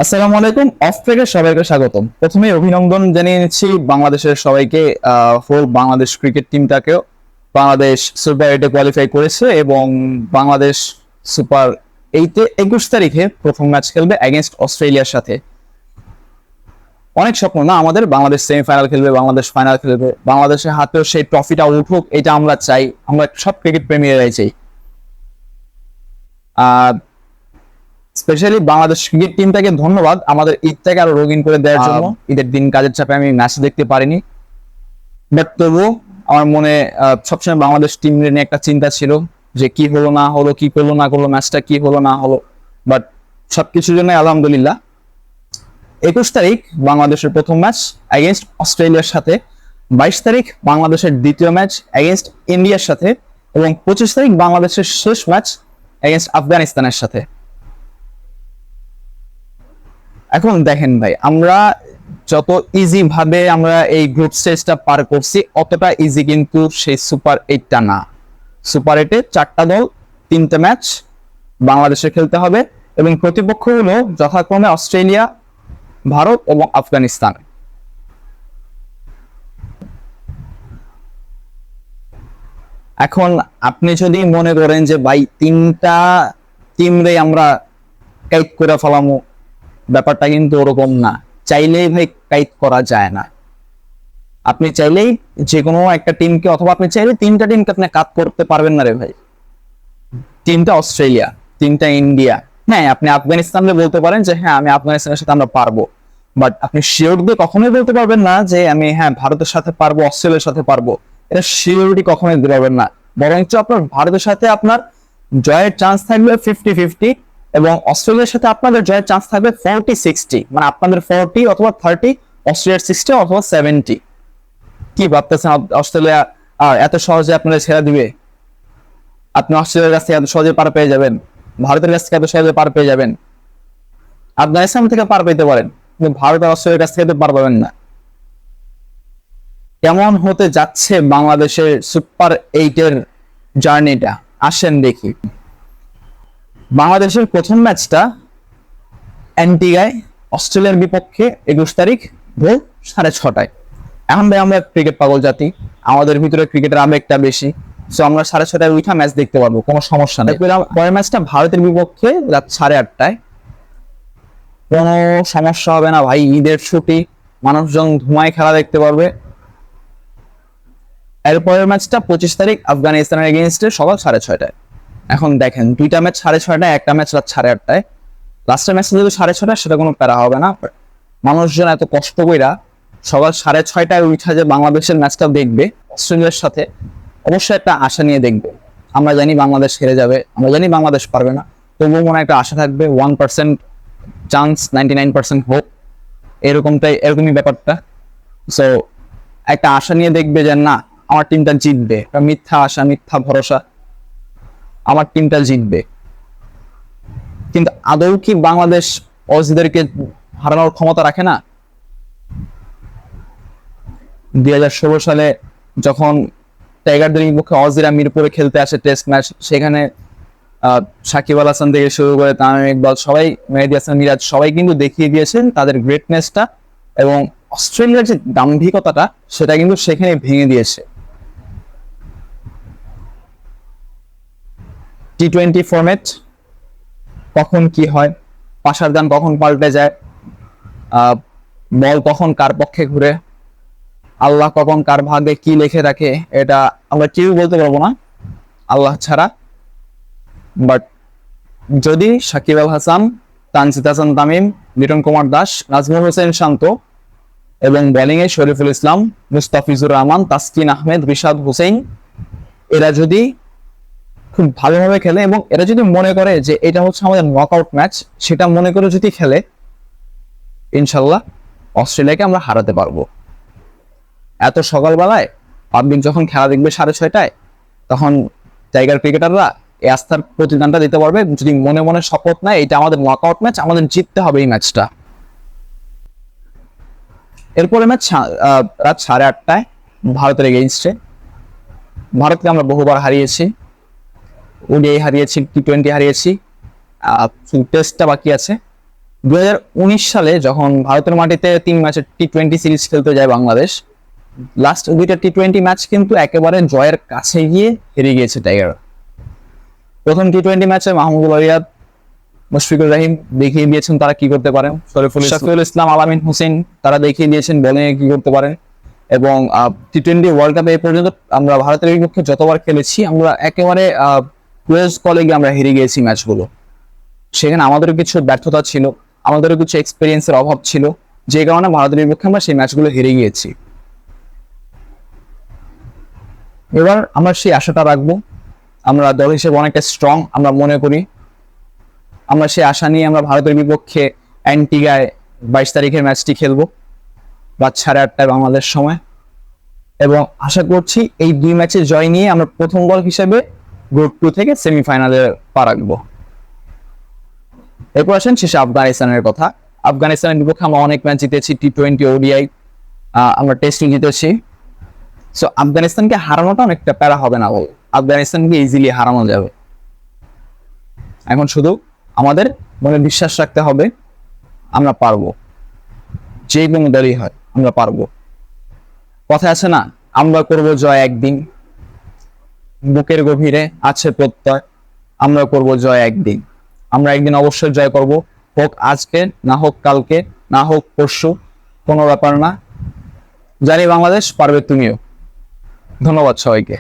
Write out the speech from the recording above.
আসসালামু আলাইকুম। অফ ট্রেকে সবাইকে স্বাগতম। প্রথমে অভিনন্দন জানিয়ে নিচ্ছি বাংলাদেশের সবাইকে। ফুল বাংলাদেশ ক্রিকেট টিমটাকেও বাংলাদেশ সুপার এইটে কোয়ালিফাই করেছে এবং বাংলাদেশ সুপার এইটে 21 তারিখে প্রথম ম্যাচ খেলবে এগেনস্ট অস্ট্রেলিয়ার সাথে। অনেক স্বপ্ন না আমাদের, বাংলাদেশ সেমিফাইনাল খেলবে, বাংলাদেশ ফাইনাল খেলবে, বাংলাদেশের হাতেও সেই ট্রফিটা উঠুক, এটা আমরা চাই। আমরা সব ক্রিকেট প্রেমীরাই চাই। স্পেশালি বাংলাদেশ ক্রিকেট টিমটাকে ধন্যবাদ আমাদের ঈদটাকে আরো রঙিন করে দেওয়ার জন্য। ঈদের দিন কাজের চাপে আমি ম্যাচ দেখতে পারিনি, বাট তবুও আমার মনে সবসময় বাংলাদেশ টিম নিয়ে একটা চিন্তা ছিল যে কি হলো না হলো, কি করলো না করলো, ম্যাচটা কি হলো না হলো। বাট সবকিছুর জন্য আলহামদুলিল্লাহ। 21 তারিখ বাংলাদেশের প্রথম ম্যাচ এগেনস্ট অস্ট্রেলিয়ার সাথে, 22 তারিখ বাংলাদেশের দ্বিতীয় ম্যাচ এগেনস্ট ইন্ডিয়ার সাথে, এবং 25 তারিখ বাংলাদেশের শেষ ম্যাচ এগেনস্ট আফগানিস্তানের সাথে। এখন দেখেন ভাই, আমরা যত ইজি ভাবে আমরা এই গ্রুপ স্টেজটা পার করছি, অতটা ইজি কিন্তু সেই সুপার এইটটা না। সুপার এইটে 4টা দল, 3টে ম্যাচ বাংলাদেশে খেলতে হবে এবং প্রতিপক্ষ হলো যথাক্রমে অস্ট্রেলিয়া, ভারত এবং আফগানিস্তান। এখন আপনি যদি মনে করেন যে ভাই 3টা টিমরে আমরা কাইট করে ফেলামো, ব্যাপারটা কিন্তু ওরকম না। চাইলেই ভাই কাইট করা যায় না। আপনি চাইলেই যে কোনো একটা টিমকে, অথবা আপনি চাইলে 3টা টিমকে আপনি কাট করতে পারবেন না রে ভাই। 3টা অস্ট্রেলিয়া, 3টা ইন্ডিয়া, হ্যাঁ আপনি আফগানিস্তানকে বলতে পারেন যে হ্যাঁ আমি আফগানিস্তানের সাথে আমরা পারবো, বাট আপনি শিওর দিয়ে কখনোই বলতে পারবেন না যে আমি হ্যাঁ ভারতের সাথে পারবো, অস্ট্রেলিয়ার সাথে পারবো। এটা শিওরিটি কখনোই দিতে পারবেন না। বরঞ্চ আপনার ভারতের সাথে আপনার জয়ের চান্স থাকবে 50-50, এবং অস্ট্রেলিয়ার সাথে আপনাদের জয়ের চান্স থাকবে 40-60, মানে আপনাদের 40 অথবা 30, অস্ট্রেলিয়ার 60 অথবা 70। কি ভাবতেছেন অস্ট্রেলিয়া এত সহজে আপনারা ছেড়ে দিবে? আপনি অস্ট্রেলিয়ার কাছ থেকে এত সহজে পার পেয়ে যাবেন, ভারতের কাছ থেকে এত সহজে পার পেয়ে যাবেন, আফগানিস্তান থেকে পার পেতে পারেন, কিন্তু ভারত আর অস্ট্রেলিয়ার কাছ থেকে পার পাবেন না। কেমন হতে যাচ্ছে বাংলাদেশের সুপার এইটের জার্নিটা, আসেন দেখি। বাংলাদেশের প্রথম ম্যাচটা অ্যান্টিগায় অস্ট্রেলিয়ার বিপক্ষে 21 তারিখ ভোর 6:30টায়। এখন ভাই আমরা ক্রিকেট পাগল জাতি, আমাদের ভিতরে ক্রিকেটের আবেগটা বেশি, সো আমরা 6:30টায় উঠা ম্যাচ দেখতে পারবো, কোনো সমস্যা নেই। পরের ম্যাচটা ভারতের বিপক্ষে রাত 8:30টায়, কোনো সমস্যা হবে না ভাই। ঈদের ছুটি, মানুষজন ধুমায় খেলা দেখতে পারবে। এরপরের ম্যাচটা 25 তারিখ আফগানিস্তানের এগেইনস্টে সকাল 6:30টায়। এখন দেখেন, 2টা ম্যাচ 6:30টায়, একটা ম্যাচ রাত 8:30টায়। লাস্টের ম্যাচটা যদি 6:30টায়, সেটা কোনো প্যারা হবে না। মানুষজন এত কষ্ট কইরা সকাল 6:30টায় উঠা যে বাংলাদেশের ম্যাচটা দেখবে অস্ট্রেলিয়ার সাথে, অবশ্যই একটা আশা নিয়ে দেখবে। আমরা জানি বাংলাদেশ হেরে যাবে, আমরা জানি বাংলাদেশ পারবে না, তবুও মনে একটা আশা থাকবে। 1% চান্স, 99% হোপ, এরকমই ব্যাপারটা। সো একটা আশা নিয়ে দেখবে যে না, আমার টিমটা জিতবে। মিথ্যা আশা, মিথ্যা ভরসা, আমার টিমটা জিতবে। কিন্তু আদৌ কি বাংলাদেশ অজিদেরকে হারানোর ক্ষমতা রাখে না? 2016 সালে যখন টাইগারদের বিপক্ষে অজিরা মিরপুরে খেলতে আসে টেস্ট ম্যাচ, সেখানে সাকিব আল হাসান থেকে শুরু করে তামিম ইকবাল, সবাই, মেহেদী হাসান মিরাজ, সবাই কিন্তু দেখিয়ে দিয়েছেন তাদের গ্রেটনেসটা, এবং অস্ট্রেলিয়ার যে দাম্ভিকতাটা সেটা কিন্তু সেখানে ভেঙে দিয়েছে। টি-20 ফরম্যাট কখন কি হয়, পাশার দান কখন পাল্টে যায়, বল কখন কার পক্ষে ঘুরে, আল্লাহ কখন কার ভাগ্যে কি লিখে রাখে, এটা আমরা কেউ বলতে পারবো না আল্লাহ ছাড়া। বাট যদি সাকিব আল হাসান, তানজিদ হাসান তামিম, লিটন কুমার দাস, নাজমুল হোসেন শান্ত, এবং বোলিংয়ে শরীফুল ইসলাম, মুস্তাফিজুর রহমান, তাসকিন আহমেদ, রিশাদ হোসেন, এরা যদি খুব ভালোভাবে খেলে এবং এরা যদি মনে করে যে এটা হচ্ছে আমাদের নকআউট ম্যাচ, সেটা মনে করে যদি খেলে, ইনশাল্লাহ অস্ট্রেলিয়াকে আমরা হারাতে পারবো। এত সকালবেলায় পাবলিক যখন খেলা দেখবে 6:30টায়, তখন টাইগার ক্রিকেটাররা এই আস্থার প্রতিদানটা দিতে পারবে, যদি মনে মনে শপথ নেয় এটা আমাদের নকআউট ম্যাচ, আমাদের জিততে হবে এই ম্যাচটা। এরপরে ম্যাচ রাত 8:30টায় ভারতের এগেইনস্টে। ভারতকে আমরা বহুবার হারিয়েছি, ওডিআই হারিয়েছি, টি-20 হারিয়েছি, টেস্টটা বাকি আছে। 2019 সালে যখন ভারতের মাটিতে 3 ম্যাচের টি-20 সিরিজ খেলতে যায় বাংলাদেশ, লাস্ট 2টা টি-20 ম্যাচ কিন্তু একেবারে জয়ের কাছে গিয়ে হেরে গিয়েছে টাইগার। প্রথম টি-20 ম্যাচে মাহমুদুল রিয়াদ, মুশফিকুর রহিম দেখিয়ে দিয়েছেন তারা কি করতে পারেন, শফিউল ইসলাম, আলামিন হোসেন তারা দেখিয়ে দিয়েছেন বোলিং কি করতে পারেন। এবং টি-20 ওয়ার্ল্ড কাপে এই পর্যন্ত আমরা ভারতের বিপক্ষে যতবার খেলেছি আমরা একেবারে ক্লোজ কলে গিয়ে আমরা হেরে গিয়েছি ম্যাচগুলো। সেখানে আমাদের কিছু ব্যর্থতা ছিল, আমাদেরও কিছু এক্সপিরিয়েন্সের অভাব ছিল, যে কারণে ভারতের বিপক্ষে আমরা সেই ম্যাচগুলো হেরে গিয়েছি। এবার আমরা সেই আশাটা রাখবো, আমরা দল হিসেবে অনেকটা স্ট্রং আমরা মনে করি, আমরা সেই আশা নিয়ে আমরা ভারতের বিপক্ষে অ্যান্টিগায় 22 তারিখের ম্যাচটি খেলবো রাত 8:30 বাংলাদেশ সময়। এবং আশা করছি এই 2 ম্যাচে জয় নিয়ে আমরা প্রথম দল হিসেবে গ্রুপ 2 থেকে সেমিফাইনালে পা রাখবো। এরপর আসেন শেষে আফগানিস্তানের কথা। আফগানিস্তানের বিপক্ষে আমরা অনেক ম্যাচ জিতেছি, টি-20, ওডিআই, আমরা টেস্টও জিতেছি। সো আফগানিস্তানকে হারানোটা অনেকটা প্যারা হবে না, বল আফগানিস্তানকে ইজিলি হারানো যাবে। এখন শুধু আমাদের মনে বিশ্বাস রাখতে হবে আমরা পারবো, যে কোনো দলই হয় আমরা পারবো। কথা আছে না, আমরা করব জয় একদিন, বুকের গভীরে আছে প্রত্যয় আমরা করব জয় একদিন। আমরা একদিন অবশ্যই জয় করব, হোক আজকে না হোক কালকে না হোক পরশু, কোনো ব্যাপার না। জানি বাংলাদেশ পারবে, তুমিও। ধন্যবাদ সবাইকে।